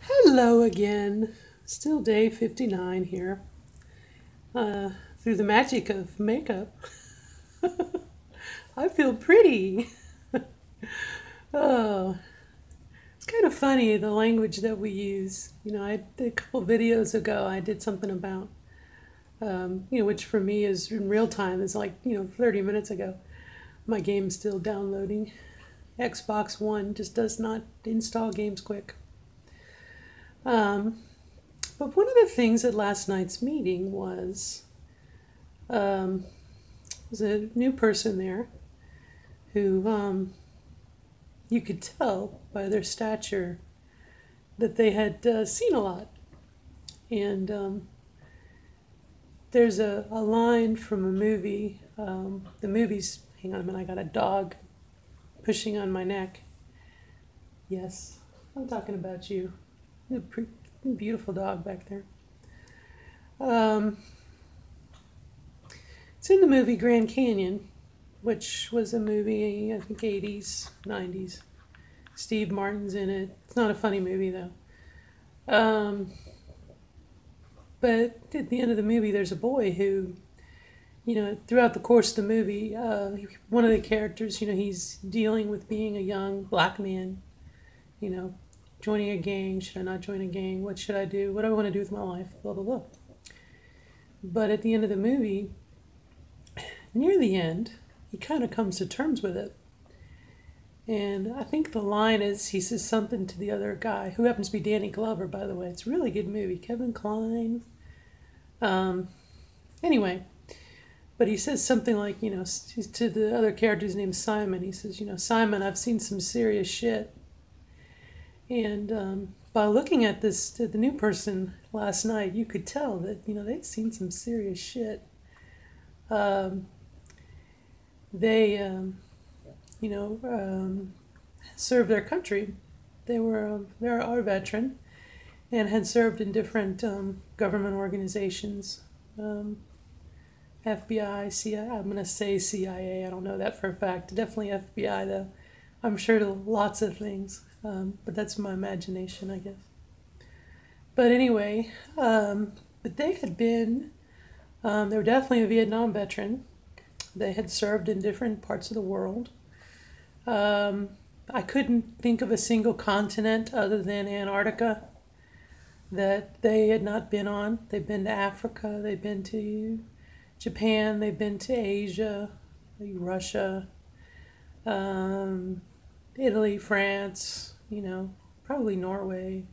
Hello again. Still day 59 here. Through the magic of makeup, I feel pretty. Oh, it's kind of funny the language that we use. I did a couple videos ago, I did something about, which for me is in real time is like, 30 minutes ago. My game's still downloading. Xbox One just does not install games quick. Um, but one of the things at last night's meeting um, was a new person there who you could tell by their stature that they had seen a lot. And there's a line from a movie. The movie's, hang on a minute, I got a dog pushing on my neck. Yes, I'm talking about you. A beautiful dog back there. Um, it's in the movie Grand Canyon, which was a movie, I think, 80s, 90s. Steve Martin's in it. It's not a funny movie, though. Um, but at the end of the movie, there's a boy who, throughout the course of the movie, one of the characters, he's dealing with being a young black man, you know, joining a gang. Should I not join a gang? What should I do? What do I want to do with my life? Blah, blah, blah. But at the end of the movie, near the end, he kind of comes to terms with it. And I think the line is he says something to the other guy, who happens to be Danny Glover, by the way. It's a really good movie. Kevin Kline. Um, anyway, but he says something like, to the other character's name Simon. He says, Simon, I've seen some serious shit. And by looking at the new person last night, you could tell that, they'd seen some serious shit. Um, they, you know, um, served their country. They're our veteran and had served in different government organizations, FBI, CIA. I'm going to say CIA. I don't know that for a fact. Definitely FBI though. I'm sure to lots of things, but that's my imagination, I guess. But anyway, but they had been. They were definitely a Vietnam veteran. They had served in different parts of the world. Um, I couldn't think of a single continent other than Antarctica that they had not been on. They've been to Africa, they've been to Japan, they've been to Asia, Russia, um, Italy, France, probably Norway,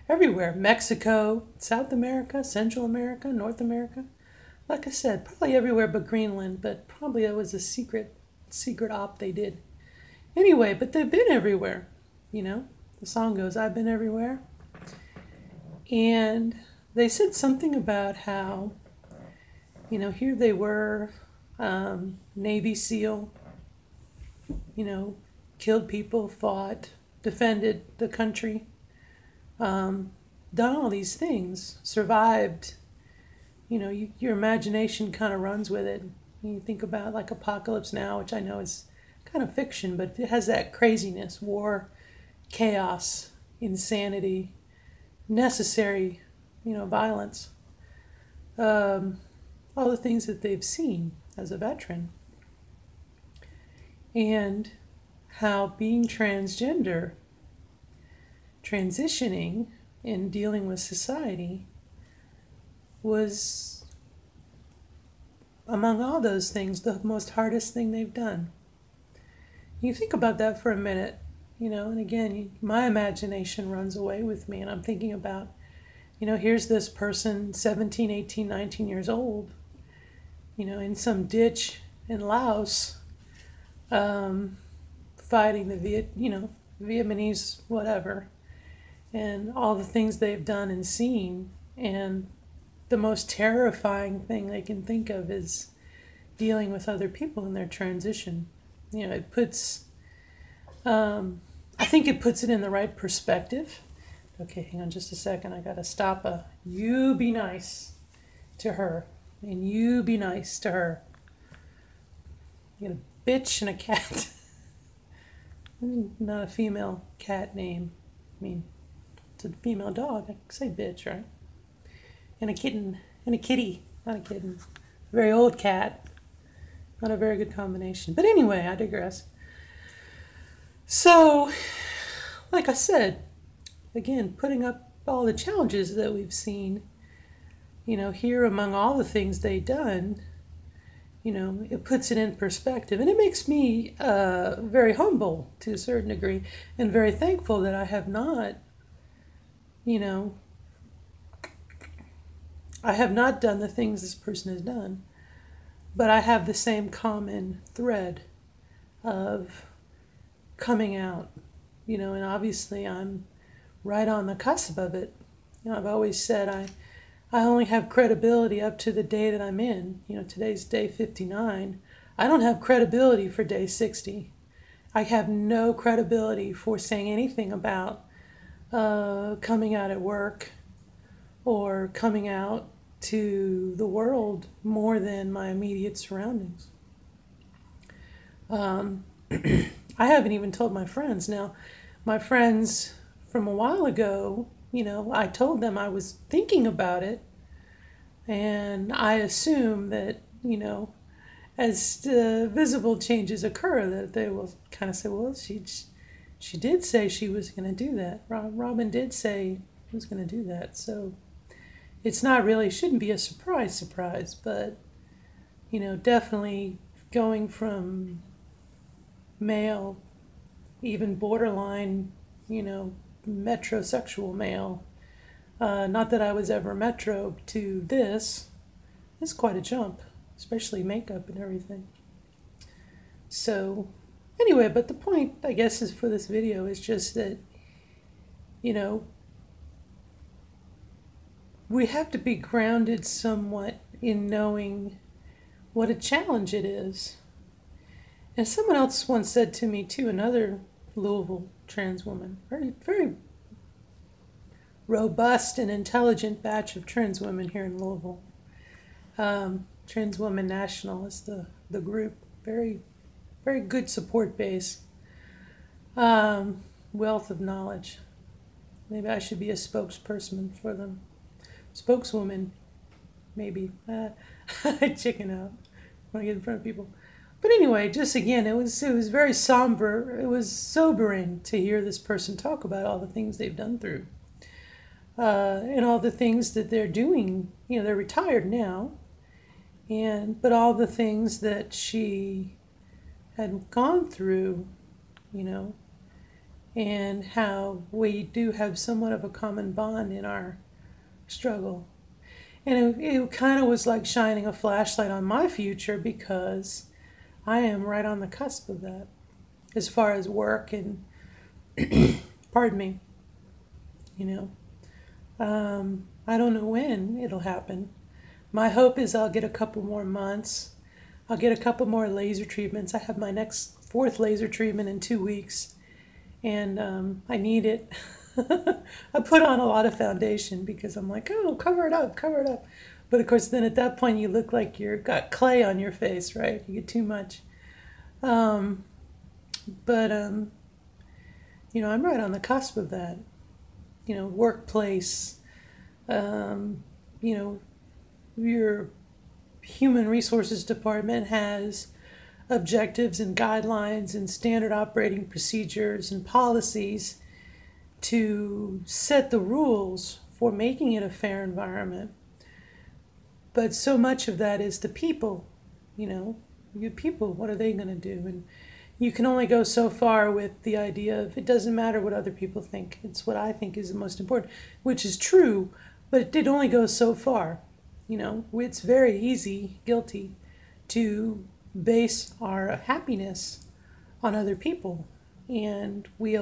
everywhere. Mexico, South America, Central America, North America. Like I said, probably everywhere but Greenland, but probably that was a secret op they did. Anyway, but they've been everywhere, you know. The song goes, I've been everywhere. And they said something about how, here they were, Navy SEAL, you know, killed people, fought, defended the country, done all these things, survived. Your imagination kind of runs with it. You think about like Apocalypse Now, which I know is kind of fiction, but it has that craziness, war, chaos, insanity, necessary, violence. Um, all the things that they've seen as a veteran. And how being transgender, transitioning, and dealing with society was, among all those things, the most hardest thing they've done. You think about that for a minute, and again, my imagination runs away with me, and I'm thinking about, here's this person, 17, 18, 19 years old, in some ditch in Laos, um, fighting the Vietnamese, whatever, and all the things they've done and seen. And the most terrifying thing they can think of is dealing with other people in their transition. It puts, I think it puts it in the right perspective. Okay, hang on just a second. I gotta stop you be nice to her. And you be nice to her. You got a bitch and a cat. Not a female cat name. I mean, It's a female dog. I can say bitch, right? And a kitten. And a kitty. Not a kitten. A very old cat. Not a very good combination. But anyway, I digress. So, like I said, again, putting up all the challenges that we've seen, here among all the things they've done, it puts it in perspective. And it makes me very humble to a certain degree and very thankful that I have not, I have not done the things this person has done. But I have the same common thread of coming out, and obviously I'm right on the cusp of it. I've always said I only have credibility up to the day that I'm in. Today's day 59. I don't have credibility for day 60. I have no credibility for saying anything about coming out at work or coming out to the world more than my immediate surroundings. I haven't even told my friends. Now, my friends from a while ago, I told them I was thinking about it, and I assume that, as visible changes occur, that they will kind of say, well, she did say she was going to do that. Robin did say she was going to do that, so it's not really, shouldn't be a surprise, but, definitely going from male, even borderline, metrosexual male, not that I was ever metro, to this is quite a jump, especially makeup and everything. So, anyway, but the point, I guess, is for this video is just that, we have to be grounded somewhat in knowing what a challenge it is. And someone else once said to me, too, another Louisville trans woman, very, very robust and intelligent batch of trans women here in Louisville. Trans Women National is the group. Very, very good support base. Wealth of knowledge. Maybe I should be a spokesperson for them. Spokeswoman, maybe. I chicken out when I get in front of people. But anyway, just again, it was very somber. It was sobering to hear this person talk about all the things they've done through. And all the things that they're doing. They're retired now. But all the things that she had gone through, and how we do have somewhat of a common bond in our struggle. And it kind of was like shining a flashlight on my future, because I am right on the cusp of that as far as work and pardon me, I don't know when it'll happen. My hope is I'll get a couple more months. I'll get a couple more laser treatments. I have my next 4th laser treatment in 2 weeks, and I need it. I put on a lot of foundation because I'm like, oh, cover it up. But of course, then at that point, you look like you've got clay on your face, right? You get too much. I'm right on the cusp of that. Workplace, your human resources department has objectives and guidelines and standard operating procedures and policies to set the rules for making it a fair environment. But so much of that is the people, your people, what are they going to do? And you can only go so far with the idea of it doesn't matter what other people think. It's what I think is the most important, which is true, but it only goes so far. It's very easy, guilty, to base our happiness on other people. And we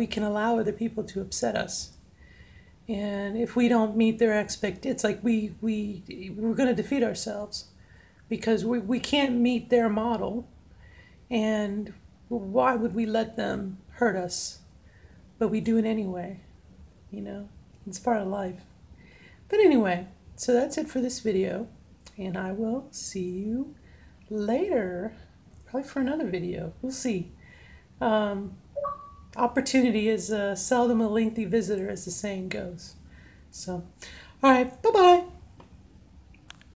can allow other people to upset us. And if we don't meet their expectations, it's like we're going to defeat ourselves, because we can't meet their model. And why would we let them hurt us? But we do it anyway. It's part of life. But anyway, so that's it for this video. And I will see you later, probably for another video. We'll see. opportunity is seldom a lengthy visitor, as the saying goes. So, all right, bye bye.